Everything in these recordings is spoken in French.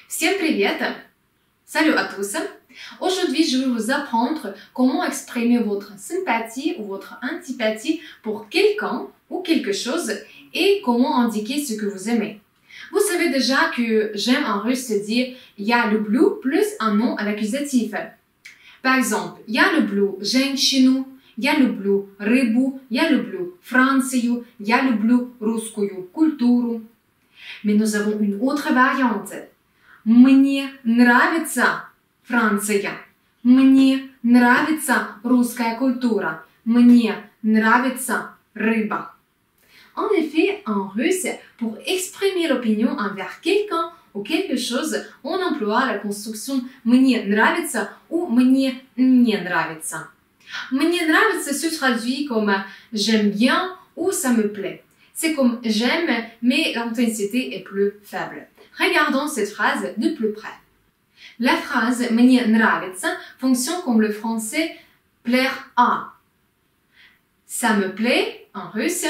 Всем привет! Salut à tous! Aujourd'hui, je vais vous apprendre comment exprimer votre sympathie ou votre antipathie pour quelqu'un ou quelque chose et comment indiquer ce que vous aimez. Vous savez déjà que j'aime en russe dire «я люблю» plus un nom à l'accusatif. Par exemple, «я люблю женщину», «я люблю рыбу», «я люблю Францию», «я люблю русскую культуру». Mais nous avons une autre variante. Мне нравится Франция. Мне нравится русская культура. Мне нравится рыба. En effet, en russe, pour exprimer l'opinion envers quelqu'un ou quelque chose, on emploie la construction мне нравится ou мне не нравится. Мне нравится se traduit comme j'aime bien ou ça me plaît. C'est comme j'aime, mais l'intensité est plus faible. Regardons cette phrase de plus près. La phrase мне нравится fonctionne comme le français plaire à. Ça me plaît en russe.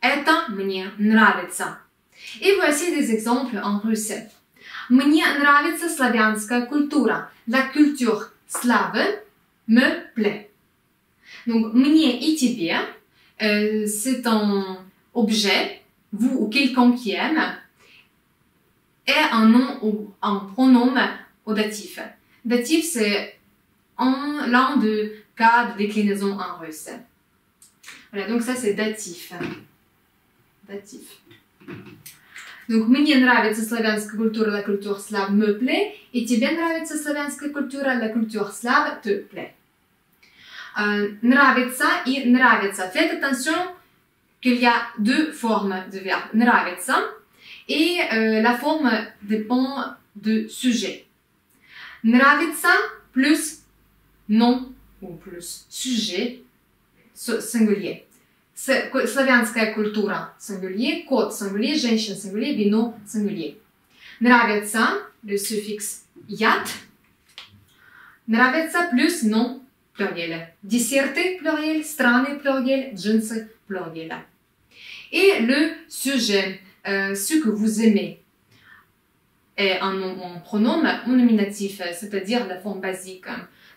Это мне нравится. Et voici des exemples en russe. Мне нравится славянская культура. La culture slave me plaît. Donc, мне и тебе, c'est un objet, vous ou quelqu'un qui aime, et un nom ou un pronom au datif. Datif, c'est l'un des cas de déclinaison en russe. Voilà, donc ça c'est datif. Datif. Donc, мне нравится славянская культура, la culture slave me plaît, et тебе нравится славянская культура, la culture slave te plaît. Нравится и нравится. Faites attention qu'il y a deux formes de verbe. Нравится. Et la forme dépend du sujet. Нравится plus nom ou plus sujet singulier. Славянская культура singulier, кот singulier, женщина singulier, вино singulier. Нравится, le suffixe ят. Нравится plus nom pluriel. Десерты pluriel, страны pluriel, джинсы pluriel. Et le sujet, ce que vous aimez, est un pronom ou nominatif, c'est-à-dire la forme basique.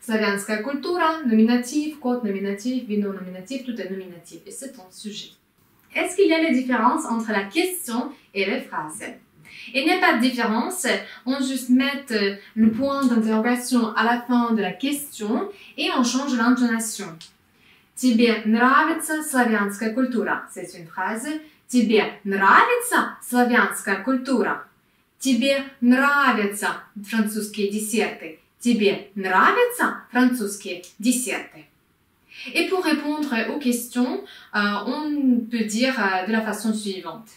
Славянская культура, nominatif, кот nominatif, вино nominatif, tout est nominatif. Et c'est un sujet. Est-ce qu'il y a une différence entre la question et les phrases? Il n'y a pas de différence, on juste met le point d'interrogation à la fin de la question et on change l'intonation. Тебе нравится славянская культура? C'est une phrase. Тебе нравится славянская культура? Тебе нравятся французские десерты? Тебе нравятся французские десерты? Et pour répondre aux questions, on peut dire de la façon suivante.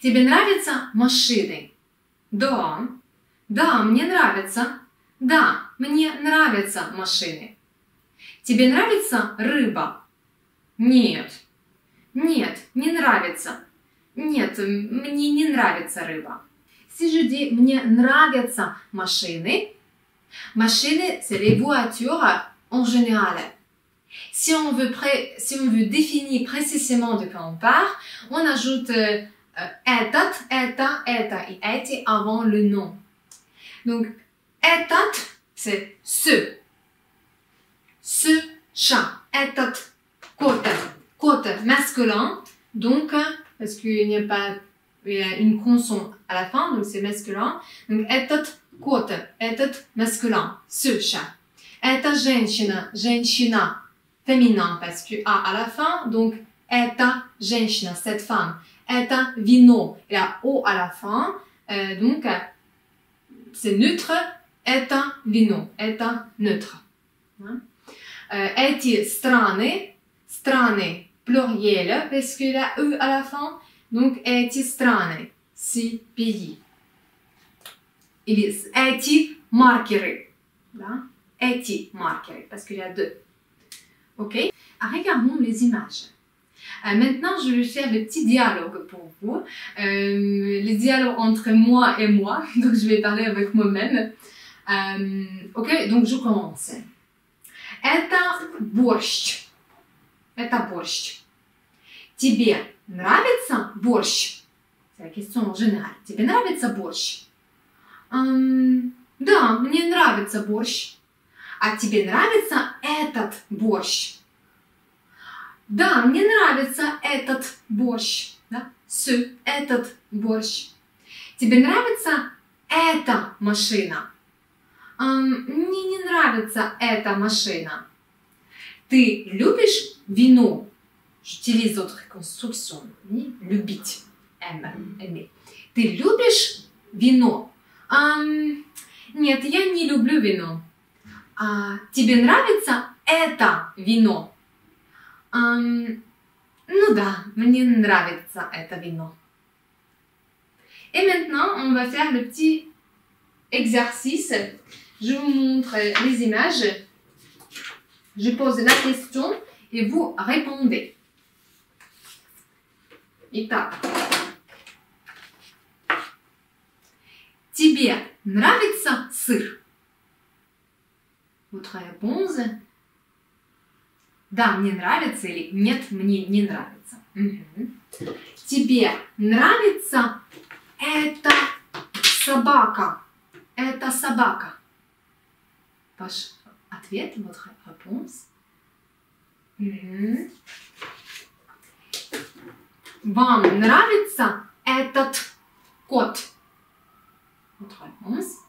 Тебе нравятся машины? Да. Да, мне нравится. Да, мне нравятся машины. Тебе нравится рыба? Нет. Нет, не нравится. Нет, мне не нравится рыба. Si je dis мне нравятся машины, машины, c'est les voitures en général. Si on veut définir précisément de quoi on part, on ajoute этот, это et эти avant le nom. Donc, этот, c'est ce. Ce chat. Этот кот. Кот masculin. Donc, parce qu'il n'y a pas une consonne à la fin, donc c'est masculin. Donc, этот кот. Этот masculin. Ce chat. Это женщина. Женщина. Féminin, parce que A à la fin. Donc, это женщина. Cette femme. Это вино. Il y a O à la fin. Donc, c'est neutre. Это вино. Это neutre. Эти страны. Страны pluriel, parce qu'il y a E à la fin. Donc, эти страны. 6 pays. Или эти маркеры. Эти маркеры, parce qu'il y a 2. Ok? Regardons les images. Maintenant, je vais faire le petit dialogue pour vous. Les dialogues entre moi et moi. Donc, je vais parler avec moi-même. Ok? Donc, je commence. Это борщ. Это борщ. Тебе нравится борщ? C'est la question en général. Тебе нравится борщ? Да, мне нравится борщ. А тебе нравится этот борщ? Да, мне нравится этот борщ. Да? Этот борщ. Тебе нравится эта машина? Мне не нравится эта машина. Ты любишь вино? J'utilise d'autres constructions. Любить. Aimer. Ты любишь вино? Нет, я не люблю вино. Тебе нравится это вино? Ну да, мне нравится это вино. Et maintenant, on va faire le petit exercice. Je vous montre les images. Je pose la question et vous répondez. Итак. Тебе нравится сыр? Votre réponse. Да, мне нравится или нет, мне не нравится. Тебе нравится эта собака? Это собака. Ваш ответ, votre réponse. Вам нравится этот кот? Votre réponse.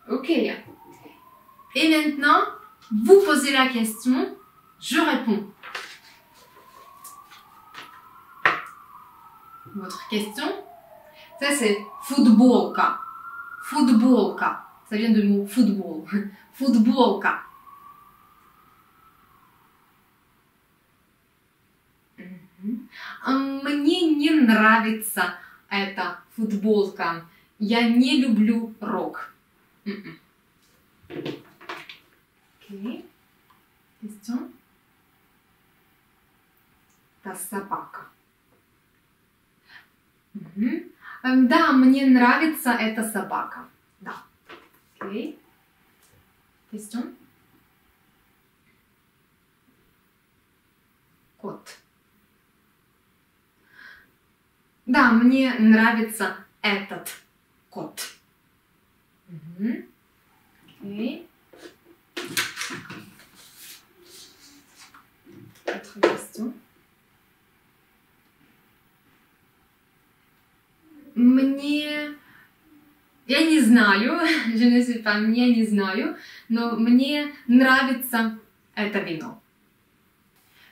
Ok. Et maintenant, vous posez la question, je réponds. Votre question, ça c'est футболка. Футболка. Ça vient du mot football. Футболка. Мне не нравится эта футболка. Я не люблю рок. Окей. Question. Ta собака. Да, мне нравится эта собака. Да. Окей. Question. Кот. Да, мне нравится этот кот. Окей. Autre question. Мне... Я не знаю, je ne sais pas, я не знаю, но мне нравится это вино.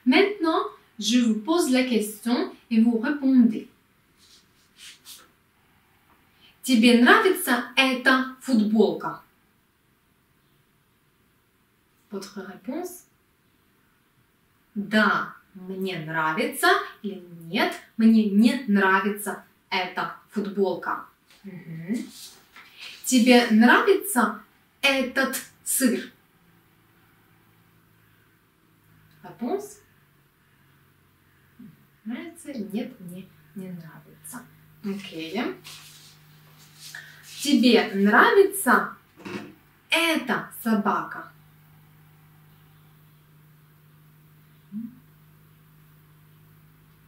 Maintenant, je vous pose la question et vous répondez. Тебе нравится эта футболка? Votre réponse? Да, мне нравится или нет, мне не нравится эта футболка. Тебе нравится этот сыр? Réponse? Нравится? Нет, мне не нравится. Окей. Тебе нравится эта собака?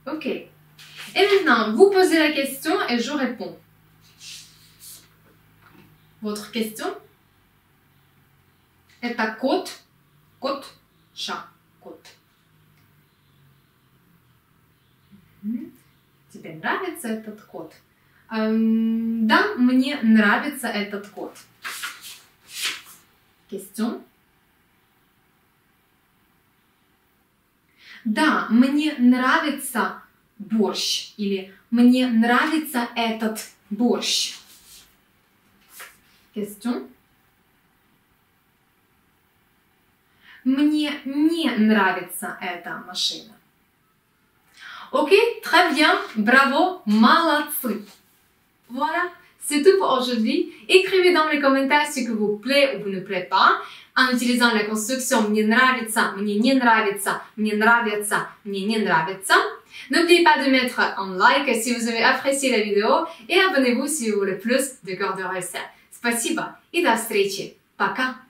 Ok. Et maintenant, vous posez la question et je réponds. Votre question? Это кот, кот, chat, кот. Тебе нравится этот кот? Да, мне нравится этот кот. Question? Да, мне нравится борщ. Или мне нравится этот борщ. Question? Мне не нравится эта машина. Ok, très bien, bravo, молодцы. Voilà, c'est tout pour aujourd'hui. Écrivez dans les commentaires ce qui vous plaît ou vous ne plaît pas en utilisant la construction мне нравится, мне не нравится, мне нравится, мне не нравится. N'oubliez pas de mettre un like si vous avez apprécié la vidéo et abonnez-vous si vous voulez plus de cours de recettes. Спасибо и до встречи. Пока.